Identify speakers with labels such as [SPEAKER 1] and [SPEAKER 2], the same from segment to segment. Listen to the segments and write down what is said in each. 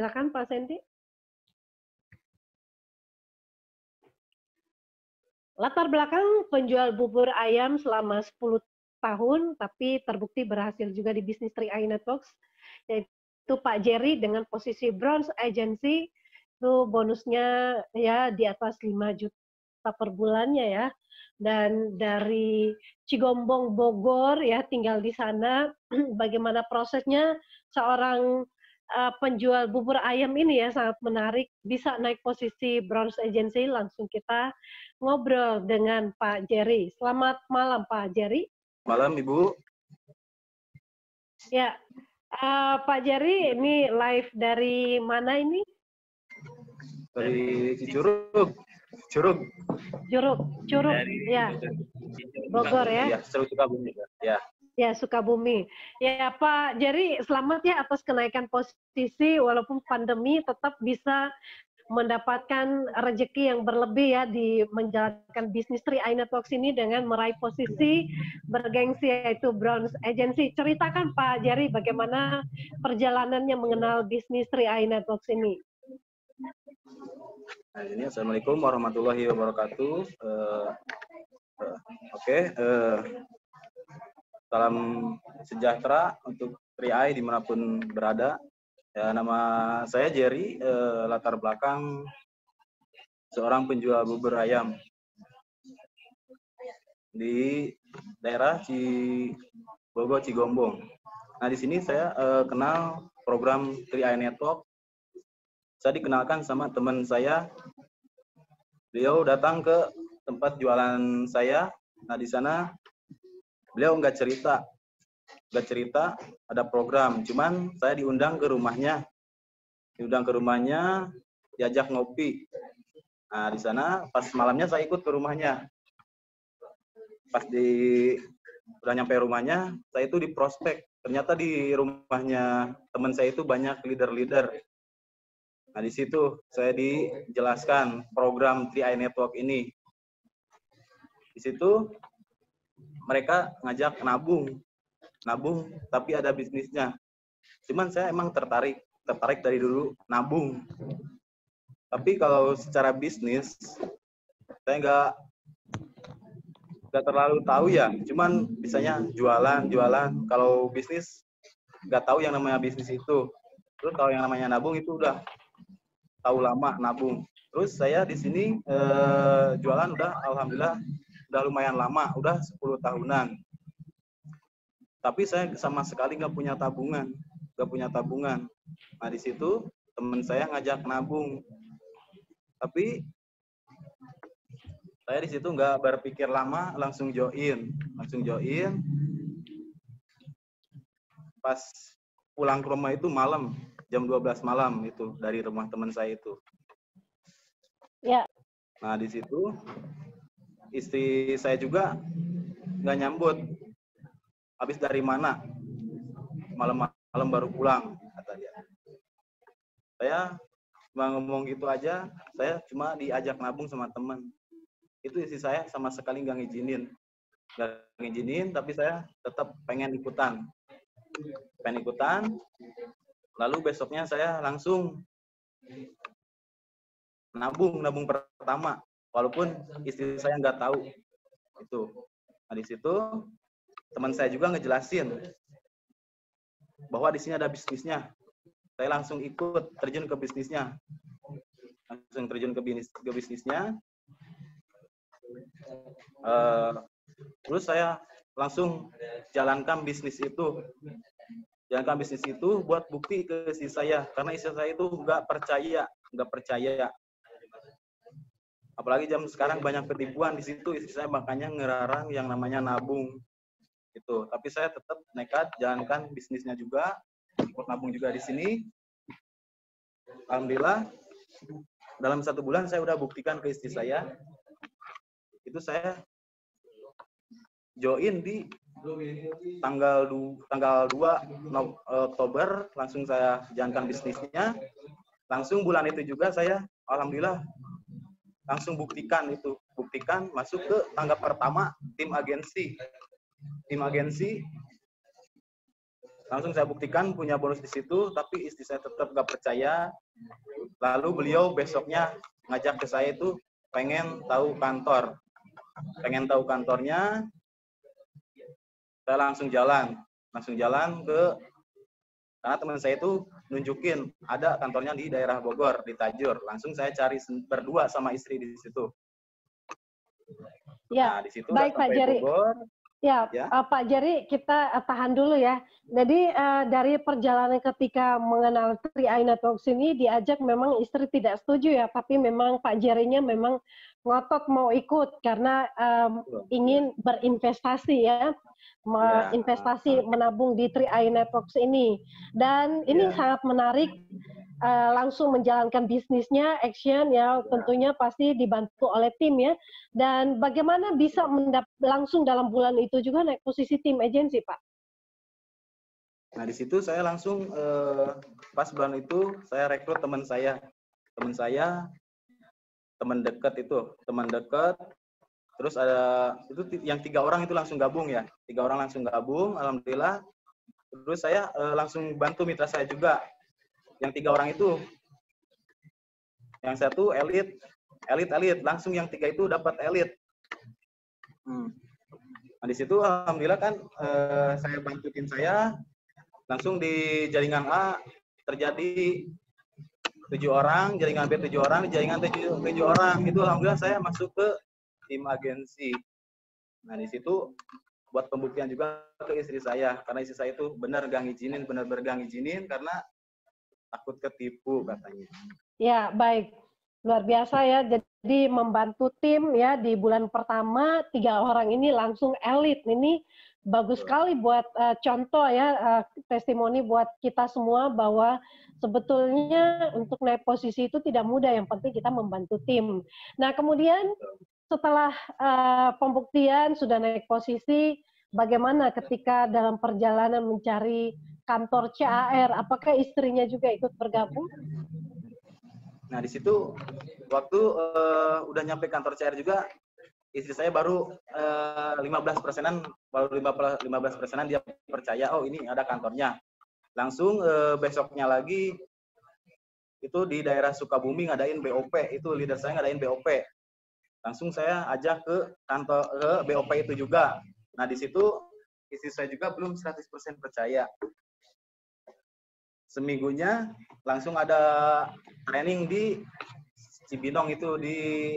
[SPEAKER 1] Silakan Pak Sandy. Latar belakang penjual bubur ayam selama 10 tahun, tapi terbukti berhasil juga di bisnis 3i Networks, yaitu Pak Jerry dengan posisi Bronze Agency, itu bonusnya ya di atas 5 juta per bulannya ya. Dan dari Cigombong, Bogor ya, tinggal di sana, bagaimana prosesnya seorang penjual bubur ayam ini ya, sangat menarik, bisa naik posisi Bronze Agency. Langsung kita ngobrol dengan Pak Jerry. Selamat malam Pak Jerry.
[SPEAKER 2] Malam Ibu.
[SPEAKER 1] Ya, Pak Jerry, ini live dari mana ini?
[SPEAKER 2] Dari Curug.
[SPEAKER 1] Ya. Bogor ya.
[SPEAKER 2] Ya, Sukabumi ya.
[SPEAKER 1] Ya, Sukabumi. Ya, Pak Jerry, selamat ya atas kenaikan posisi, walaupun pandemi tetap bisa mendapatkan rezeki yang berlebih ya di menjalankan bisnis 3i Networks ini dengan meraih posisi bergengsi yaitu Bronze Agency. Ceritakan Pak Jerry bagaimana perjalanannya mengenal bisnis 3i Networks ini.
[SPEAKER 2] Nah, ini Assalamualaikum warahmatullahi wabarakatuh. Salam sejahtera untuk 3i dimanapun berada. Ya, nama saya Jerry, latar belakang seorang penjual bubur ayam di daerah Bogor, Cigombong. Nah, di sini saya kenal program 3i Network. Saya dikenalkan sama teman saya. Beliau datang ke tempat jualan saya. Nah, di sana beliau nggak cerita ada program. Cuman saya diundang ke rumahnya. Diajak ngopi. Nah, di sana pas malamnya saya ikut ke rumahnya. Pas udah nyampe rumahnya, saya itu di prospek. Ternyata di rumahnya teman saya itu banyak leader-leader. Nah, di situ saya dijelaskan program 3i Network ini. Di situ mereka ngajak nabung tapi ada bisnisnya. Cuman saya emang tertarik dari dulu nabung. Tapi kalau secara bisnis saya nggak terlalu tahu ya. Cuman bisanya jualan. Kalau bisnis nggak tahu yang namanya bisnis itu. Terus kalau yang namanya nabung itu udah tahu lama nabung. Terus saya di sini jualan udah alhamdulillah udah lumayan lama, udah 10 tahunan. Tapi saya sama sekali nggak punya tabungan. Nah, di situ teman saya ngajak nabung. Tapi saya di situ nggak berpikir lama, langsung join. Pas pulang ke rumah itu malam, jam 12 malam itu dari rumah teman saya itu.
[SPEAKER 1] Ya.
[SPEAKER 2] Nah, di situ istri saya juga nggak nyambut. Habis dari mana? Malam baru pulang, kata dia. Saya cuma ngomong gitu aja, saya cuma diajak nabung sama teman. Itu istri saya sama sekali nggak ngizinin, tapi saya tetap pengen ikutan. Lalu besoknya saya langsung nabung pertama, walaupun istri saya nggak tahu itu. Nah, di situ teman saya juga ngejelasin bahwa di sini ada bisnisnya. Saya langsung ikut terjun ke bisnisnya. Terus saya langsung jalankan bisnis itu buat bukti ke istri saya, karena istri saya itu nggak percaya. Apalagi jam sekarang banyak penipuan di situ, istri saya makanya ngelarang yang namanya nabung. Itu. Tapi saya tetap nekat jalankan bisnisnya juga, ikut nabung juga di sini. Alhamdulillah dalam 1 bulan saya udah buktikan ke istri saya. Itu saya join di tanggal 2 Oktober, langsung saya jalankan bisnisnya. Langsung bulan itu juga saya alhamdulillah langsung buktikan masuk ke tanggap pertama tim agensi Langsung saya buktikan punya bonus di situ, tapi istri saya tetap nggak percaya. Lalu beliau besoknya ngajak ke saya itu pengen tahu kantor. Pengen tahu kantornya, saya langsung jalan ke, karena teman saya itu nunjukin ada kantornya di daerah Bogor, di Tajur. Langsung saya cari berdua sama istri di situ.
[SPEAKER 1] Ya,
[SPEAKER 2] Nah, di situ
[SPEAKER 1] baik Pak Jerry.
[SPEAKER 2] Bogor.
[SPEAKER 1] Ya,
[SPEAKER 2] Ya.
[SPEAKER 1] Pak Jerry, kita tahan dulu ya. Jadi dari perjalanan ketika mengenal 3i Networks ini diajak, memang istri tidak setuju ya, tapi memang Pak Jerry-nya memang ngotot mau ikut karena ingin berinvestasi ya, investasi menabung di 3i Networks ini. Dan ini sangat menarik. Langsung menjalankan bisnisnya, action ya, tentunya pasti dibantu oleh tim ya. Dan bagaimana bisa langsung dalam bulan itu juga naik posisi tim agensi, Pak?
[SPEAKER 2] Nah, di situ saya langsung pas bulan itu saya rekrut teman dekat itu, terus ada itu yang 3 orang itu langsung gabung ya, 3 orang langsung gabung, alhamdulillah. Terus saya langsung bantu mitra saya juga. Yang 3 orang itu, yang satu elit, langsung yang 3 itu dapat elit. Nah, di situ alhamdulillah kan saya bantu tim saya, langsung di jaringan A terjadi 7 orang, jaringan B 7 orang, jaringan 7 orang. Itu alhamdulillah saya masuk ke tim agensi. Nah, di situ buat pembuktian juga ke istri saya, karena istri saya itu benar-benar gang izinin karena takut ketipu katanya.
[SPEAKER 1] Ya, baik. Luar biasa ya. Jadi membantu tim ya di bulan pertama 3 orang ini langsung elit. Ini bagus sekali buat contoh ya, testimoni buat kita semua bahwa sebetulnya untuk naik posisi itu tidak mudah. Yang penting kita membantu tim. Nah, kemudian setelah pembuktian sudah naik posisi, bagaimana ketika dalam perjalanan mencari kantor CAR? Apakah istrinya juga ikut bergabung?
[SPEAKER 2] Nah, di situ waktu udah nyampe kantor CAR juga, istri saya baru 15%-an, dia percaya, oh ini ada kantornya. Langsung besoknya lagi itu di daerah Sukabumi ngadain BOP, itu leader saya ngadain BOP. Langsung saya ajak ke kantor BOP itu juga. Nah, di situ istri saya juga belum 100% percaya. Seminggunya langsung ada training di Cibinong itu di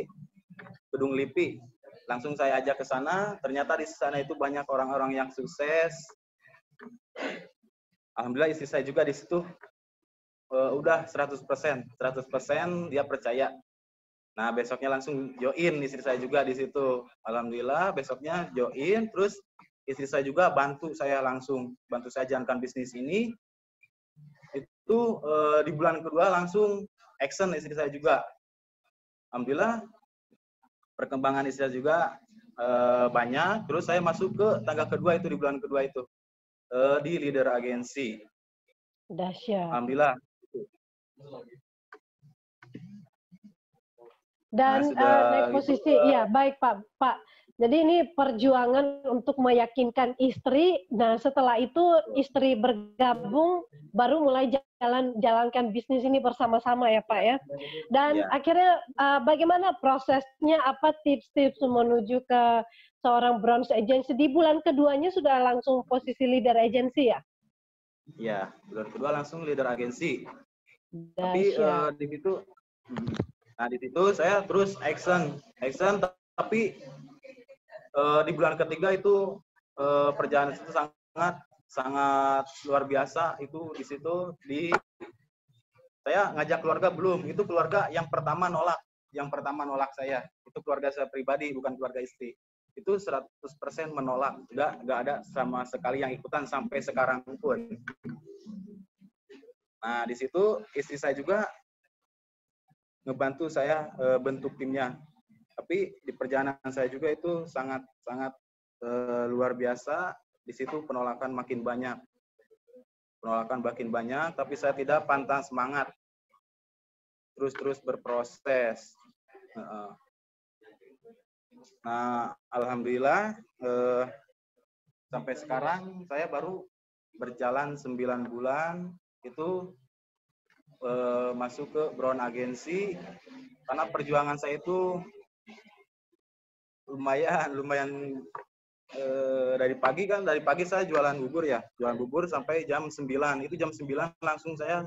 [SPEAKER 2] Gedung LIPI. Langsung saya ajak ke sana, ternyata di sana itu banyak orang-orang yang sukses. Alhamdulillah istri saya juga di situ udah 100% dia percaya. Nah, besoknya langsung join istri saya juga di situ. Alhamdulillah besoknya join, terus istri saya juga bantu saya jalankan bisnis ini. Itu di bulan kedua langsung action istri saya juga. Alhamdulillah perkembangan istri saya juga banyak. Terus saya masuk ke tangga kedua itu di bulan kedua itu di leader agensi.
[SPEAKER 1] Dahsyat.
[SPEAKER 2] Alhamdulillah.
[SPEAKER 1] Dan naik posisi, ya baik Pak. Jadi ini perjuangan untuk meyakinkan istri. Nah, setelah itu istri bergabung, baru mulai jalankan bisnis ini bersama-sama ya Pak ya. Dan akhirnya bagaimana prosesnya? Apa tips-tips menuju ke seorang bronze agency? Di bulan keduanya sudah langsung posisi leader agency ya?
[SPEAKER 2] Iya, bulan kedua langsung leader agensi. Tapi di situ. Nah, di situ saya terus action, tapi di bulan ketiga itu perjalanan itu sangat luar biasa. Itu di situ saya ngajak keluarga belum, itu keluarga yang pertama nolak saya. Itu keluarga saya pribadi, bukan keluarga istri. Itu 100% menolak, nggak ada sama sekali yang ikutan sampai sekarang pun. Nah, di situ istri saya juga ngebantu saya bentuk timnya. Tapi di perjalanan saya juga itu sangat luar biasa. Di situ penolakan makin banyak, tapi saya tidak pantang semangat. Terus berproses. Nah, alhamdulillah sampai sekarang saya baru berjalan 9 bulan itu masuk ke Brown Agency, karena perjuangan saya itu lumayan dari pagi saya jualan bubur sampai jam 9. Itu jam 9 langsung saya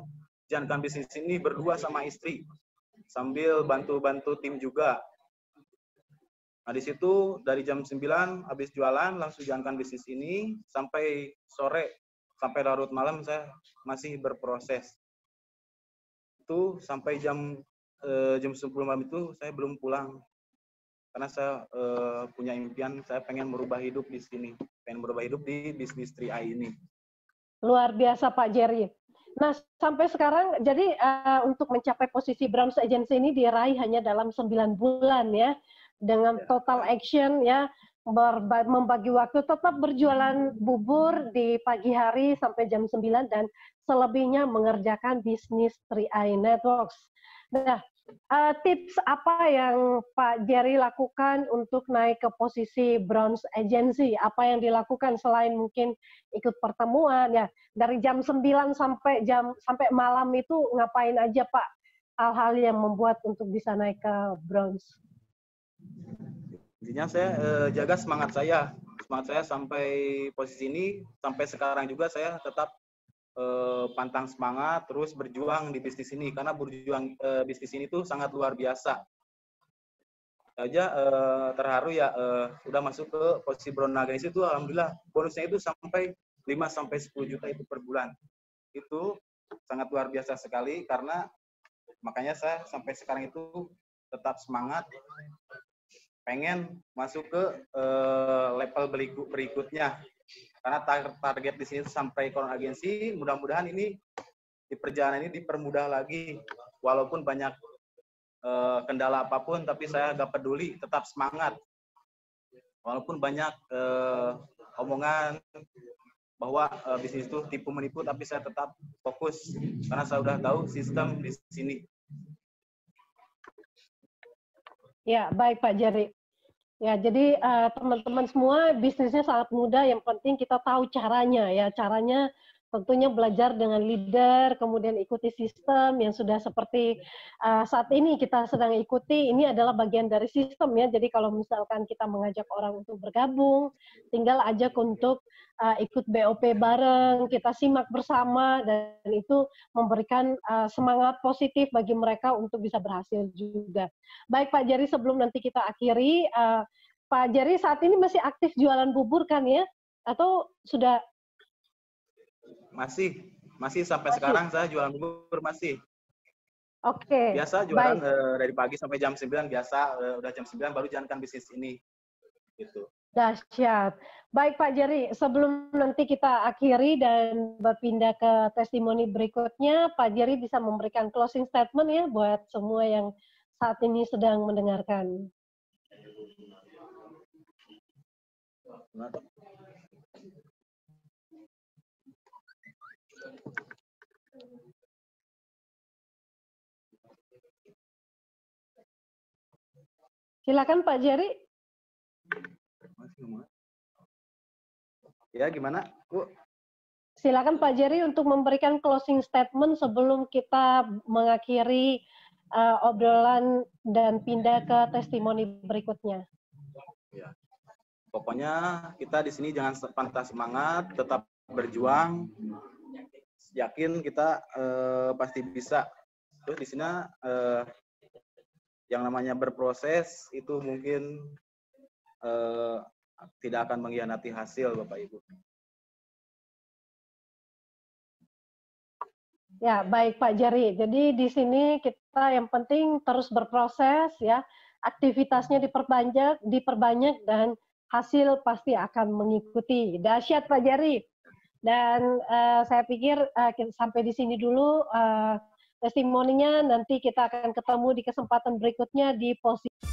[SPEAKER 2] jalankan bisnis ini berdua sama istri sambil bantu tim juga. Nah, di situ dari jam 9 habis jualan langsung jalankan bisnis ini sampai sore, sampai larut malam saya masih berproses. Itu sampai jam 10 malam itu saya belum pulang. Karena saya punya impian, saya pengen merubah hidup di sini. Pengen merubah hidup di bisnis 3i ini.
[SPEAKER 1] Luar biasa Pak Jerry. Nah, sampai sekarang, jadi untuk mencapai posisi Browns Agency ini diraih hanya dalam 9 bulan ya. Dengan total action ya, membagi waktu, tetap berjualan bubur di pagi hari sampai jam 9 dan selebihnya mengerjakan bisnis 3i Networks. Nah, tips apa yang Pak Jerry lakukan untuk naik ke posisi Browns Agency? Apa yang dilakukan selain mungkin ikut pertemuan ya? Dari jam 9 sampai malam itu ngapain aja Pak? Hal-hal yang membuat untuk bisa naik ke Browns.
[SPEAKER 2] Intinya saya jaga semangat saya sampai posisi ini, sampai sekarang juga saya tetap pantang semangat, terus berjuang di bisnis ini, karena berjuang bisnis ini tuh sangat luar biasa. Aja terharu ya, udah masuk ke posisi Brown Agency itu, alhamdulillah bonusnya itu sampai 5-10 juta itu per bulan. Itu sangat luar biasa sekali, karena makanya saya sampai sekarang itu tetap semangat, pengen masuk ke level berikutnya. Karena target di sini sampai Brown Agency, mudah-mudahan ini di perjalanan ini dipermudah lagi, walaupun banyak kendala apapun, tapi saya gak peduli, tetap semangat. Walaupun banyak omongan bahwa bisnis itu tipu menipu, tapi saya tetap fokus karena saya udah tahu sistem di sini.
[SPEAKER 1] Ya, baik Pak Jerry. Ya, jadi teman-teman semua bisnisnya sangat mudah, yang penting kita tahu caranya ya. Caranya tentunya belajar dengan leader, kemudian ikuti sistem yang sudah seperti saat ini kita sedang ikuti. Ini adalah bagian dari sistem ya. Jadi kalau misalkan kita mengajak orang untuk bergabung, tinggal ajak untuk ikut BOP bareng, kita simak bersama, dan itu memberikan semangat positif bagi mereka untuk bisa berhasil juga. Baik Pak Jerry, sebelum nanti kita akhiri, Pak Jerry saat ini masih aktif jualan bubur kan ya? Atau sudah?
[SPEAKER 2] Masih sampai sekarang saya jualan bubur masih.
[SPEAKER 1] Oke.
[SPEAKER 2] Biasa jualan dari pagi sampai jam 9 biasa, udah jam 9 baru jalankan bisnis ini. Gitu.
[SPEAKER 1] Dahsyat. Baik Pak Jerry, sebelum nanti kita akhiri dan berpindah ke testimoni berikutnya, Pak Jerry bisa memberikan closing statement ya buat semua yang saat ini sedang mendengarkan. Silakan Pak Jerry.
[SPEAKER 2] Ya, gimana, Bu?
[SPEAKER 1] Silakan Pak Jerry untuk memberikan closing statement sebelum kita mengakhiri obrolan dan pindah ke testimoni berikutnya.
[SPEAKER 2] Ya. Pokoknya kita di sini jangan patah semangat, tetap berjuang. Yakin kita pasti bisa. Terus di sini yang namanya berproses itu mungkin tidak akan mengkhianati hasil, Bapak Ibu.
[SPEAKER 1] Ya, baik Pak Jerry. Jadi di sini kita yang penting terus berproses ya, aktivitasnya diperbanyak dan hasil pasti akan mengikuti. Dahsyat Pak Jerry. Dan saya pikir sampai di sini dulu testimoninya, nanti kita akan ketemu di kesempatan berikutnya di posisi